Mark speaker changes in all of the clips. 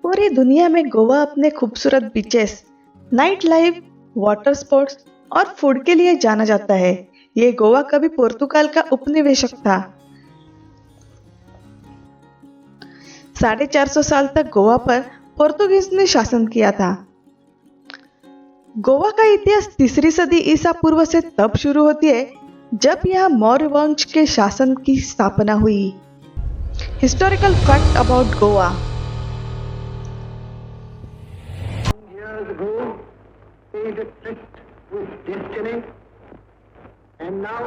Speaker 1: पूरी दुनिया में गोवा अपने खूबसूरत beaches, night life, water sports और फूड के लिए जाना जाता है। ये गोवा कभी पुर्तगाल का उपनिवेशक था। 450 साल तक गोवा पर पोर्तुगीज ने शासन किया था। गोवा का इतिहास तीसरी सदी ईसा पूर्व से तब शुरू होती है जब यहाँ मौर्य वंश के शासन की स्थापना हुई। Historical fact about Goa.
Speaker 2: Years ago, paid a tryst with destiny, and now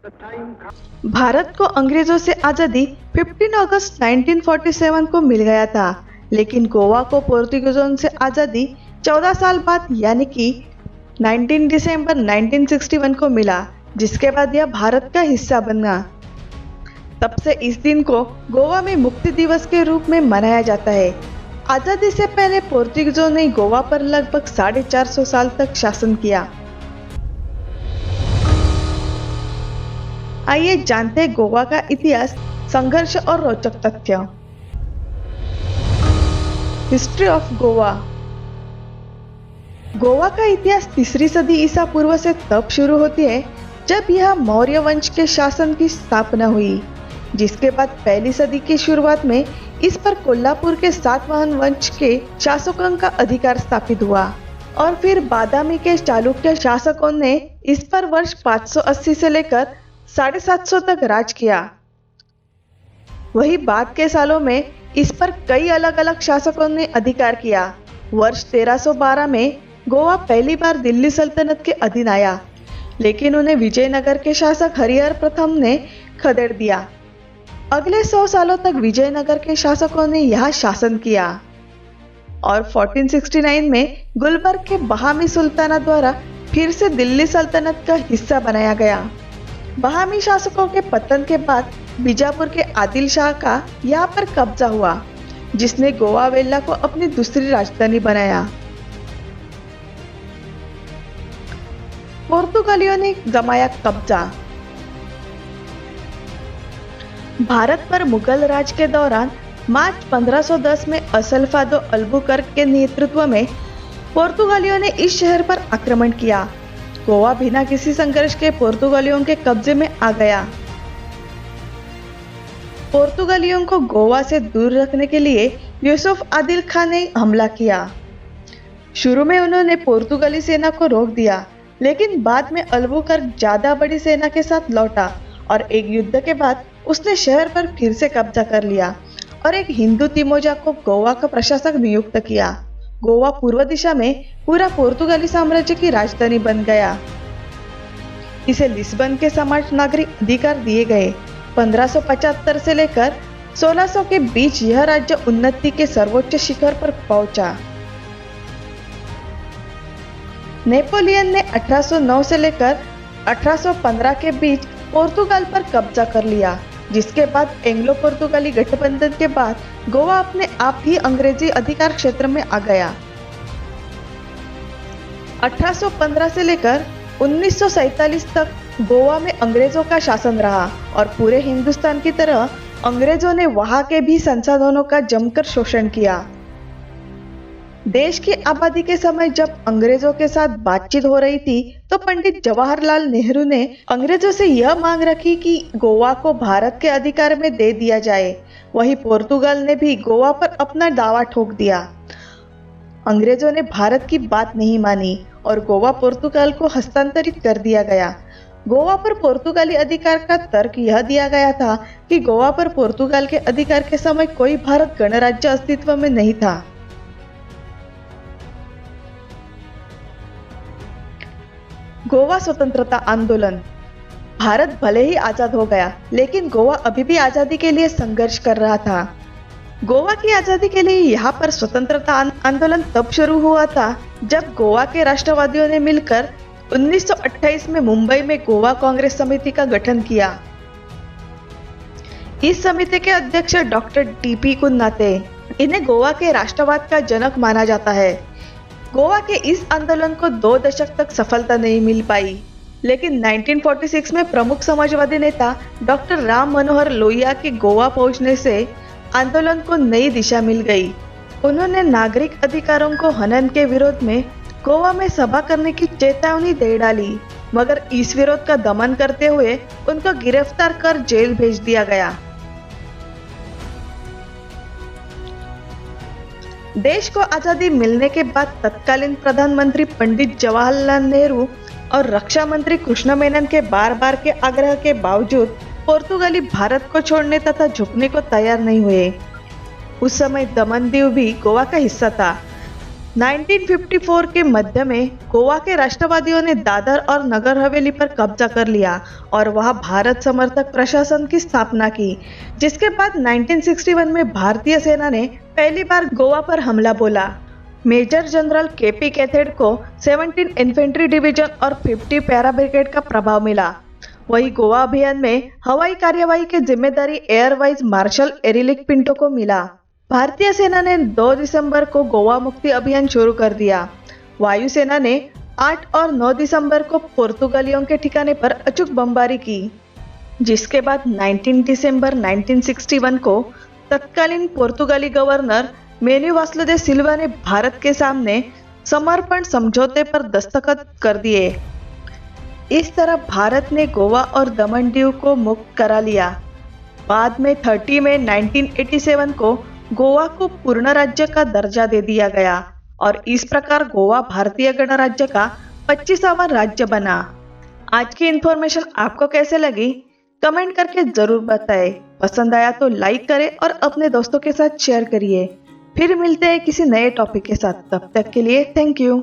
Speaker 2: the time comes.
Speaker 1: Bharat को अंग्रेजों से आजादी 15 अगस्त 1947 को मिल गया था, लेकिन गोवा को पोर्तुगीजों से आजादी 14 साल बाद यानी कि 19 दिसंबर 1961 को मिला, जिसके बाद यह भारत का हिस्सा बना। तब से इस दिन को गोवा में मुक्ति दिवस के रूप में मनाया जाता है। आजादी से पहले पोर्तुगीजों ने गोवा पर लगभग 450 साल तक शासन किया। आइए जानते हैं गोवा का इतिहास, संघर्ष और रोचक तथ्य। History of Goa. गोवा का इतिहास तीसरी सदी ईसा पूर्व से तब शुरू होती है जब यह मौर्य वंश के शासन की स्थापना हुई, जिसके बाद पहली सदी की शुरुआत में इस पर कोल्हापुर के सातवाहन वंश के शासकों का अधिकार स्थापित हुआ और फिर बादामी के चालुक्य शासकों ने इस पर वर्ष 580 से लेकर 750 तक राज किया। वही बाद के सालों में इस पर कई अलग अलग शासकों ने अधिकार किया। वर्ष 1312 में गोवा पहली बार दिल्ली सल्तनत के अधीन आया, लेकिन उन्हें विजयनगर के शासक हरिहर प्रथम ने खदेड़ दिया। अगले 100 सालों तक विजयनगर के शासकों ने यहाँ शासन किया और 1469 में गुलबर्ग के बहामी सुल्ताना द्वारा फिर से दिल्ली सल्तनत का हिस्सा बनाया गया। बहामी शासकों के पतन के बाद बीजापुर के आदिल शाह का यहाँ पर कब्जा हुआ, जिसने गोवा वेल्ला को अपनी दूसरी राजधानी बनाया। पोर्तुगालियों ने जमाया कब्जा। भारत पर मुगल राज के दौरान मार्च 1510 में असलफादो अल्बुकर्क के नेतृत्व में पोर्तुगालियों ने इस शहर पर आक्रमण किया। गोवा बिना किसी संघर्ष के पोर्तुगालियों के कब्जे में आ गया। पोर्तुगालियों को गोवा से दूर रखने के लिए यूसुफ आदिल खान ने हमला किया। शुरू में उन्होंने पोर्तुगाली सेना को रोक दिया, लेकिन बाद में अल्बुकर्क ज्यादा बड़ी सेना के साथ लौटा और एक युद्ध के बाद उसने शहर पर फिर से कब्जा कर लिया और एक हिंदू तिमोजा को गोवा का प्रशासक नियुक्त किया। गोवा पूर्व दिशा में पूरा पोर्तुगाली साम्राज्य की राजधानी बन गया। इसे लिस्बन के समान नागरिक अधिकार दिए गए। 1575 से लेकर 1600 के बीच यह राज्य उन्नति के सर्वोच्च शिखर पर पहुंचा। नेपोलियन ने 1809 से लेकर 1815 के बीच पोर्तुगाल पर कब्जा कर लिया, जिसके बाद एंग्लो पोर्तुगाली गठबंधन के बाद गोवा अपने आप ही अंग्रेजी अधिकार क्षेत्र में आ गया। 1815 से लेकर 1947 तक गोवा में अंग्रेजों का शासन रहा और पूरे हिंदुस्तान की तरह अंग्रेजों ने वहां के भी संसाधनों का जमकर शोषण किया। देश की आबादी के समय जब अंग्रेजों के साथ बातचीत हो रही थी, तो पंडित जवाहरलाल नेहरू ने अंग्रेजों से यह मांग रखी कि गोवा को भारत के अधिकार में दे दिया जाए। वहीं पोर्तुगाल ने भी गोवा पर अपना दावा ठोक दिया। अंग्रेजों ने भारत की बात नहीं मानी और गोवा पोर्तुगाल को हस्तांतरित कर दिया गया। गोवा पर पोर्तुगाली अधिकार का तर्क यह दिया गया था कि गोवा पर पोर्तुगाल के अधिकार के समय कोई भारत गणराज्य अस्तित्व में नहीं था। गोवा स्वतंत्रता आंदोलन। भारत भले ही आजाद हो गया, लेकिन गोवा अभी भी आजादी के लिए संघर्ष कर रहा था। गोवा की आजादी के लिए यहाँ पर स्वतंत्रता आंदोलन तब शुरू हुआ था जब गोवा के राष्ट्रवादियों ने मिलकर 1928 में मुंबई में गोवा कांग्रेस समिति का गठन किया। इस समिति के अध्यक्ष डॉक्टर टीपी कुन्ना थे। इन्हें गोवा के राष्ट्रवाद का जनक माना जाता है। गोवा के इस आंदोलन को 2 दशक तक सफलता नहीं मिल पाई, लेकिन 1946 में प्रमुख समाजवादी नेता डॉक्टर राम मनोहर लोहिया के गोवा पहुंचने से आंदोलन को नई दिशा मिल गई। उन्होंने नागरिक अधिकारों को हनन के विरोध में गोवा में सभा करने की चेतावनी दे डाली, मगर इस विरोध का दमन करते हुए उनको गिरफ्तार कर जेल भेज दिया गया। देश को आजादी मिलने के बाद तत्कालीन प्रधानमंत्री पंडित जवाहरलाल नेहरू और रक्षा मंत्री कृष्ण मेनन के बार बार के आग्रह के बावजूद पुर्तगाली भारत को छोड़ने तथा झुकने को तैयार नहीं हुए। उस समय दमन दीव भी गोवा का हिस्सा था। 1954 के मध्य में गोवा के राष्ट्रवादियों ने दादर और नगर हवेली पर कब्जा कर लिया और वहां भारत समर्थक प्रशासन की स्थापना की, जिसके बाद 1961 में भारतीय सेना ने पहली बार गोवा पर हमला बोला। मेजर जनरल केपी कैथेड को 17 इन्फेंट्री डिवीजन और 50 पैरा ब्रिगेड का प्रभाव मिला। वही गोवा अभियान में हवाई कार्यवाही की जिम्मेदारी एयर वाइस मार्शल एरिलिक पिंटो को मिला। भारतीय सेना ने 2 दिसंबर को गोवा मुक्ति अभियान शुरू कर दिया। वायुसेना ने 8 और 9 दिसंबर को पुर्तगालियों के ठिकाने पर अचूक बमबारी की, जिसके बाद 19 दिसंबर 1961 को तत्कालीन पुर्तगाली गवर्नर मेन्यू वास्लो सिल्वा ने भारत के सामने समर्पण समझौते पर दस्तखत कर दिए। इस तरह भारत ने गोवा और दमन दीव को मुक्त करा लिया। बाद में 30 मई 1987 को गोवा को पूर्ण राज्य का दर्जा दे दिया गया और इस प्रकार गोवा भारतीय गणराज्य का 25वां राज्य बना। आज की इन्फॉर्मेशन आपको कैसे लगी कमेंट करके जरूर बताएं। पसंद आया तो लाइक करें और अपने दोस्तों के साथ शेयर करिए। फिर मिलते हैं किसी नए टॉपिक के साथ, तब तक के लिए थैंक यू।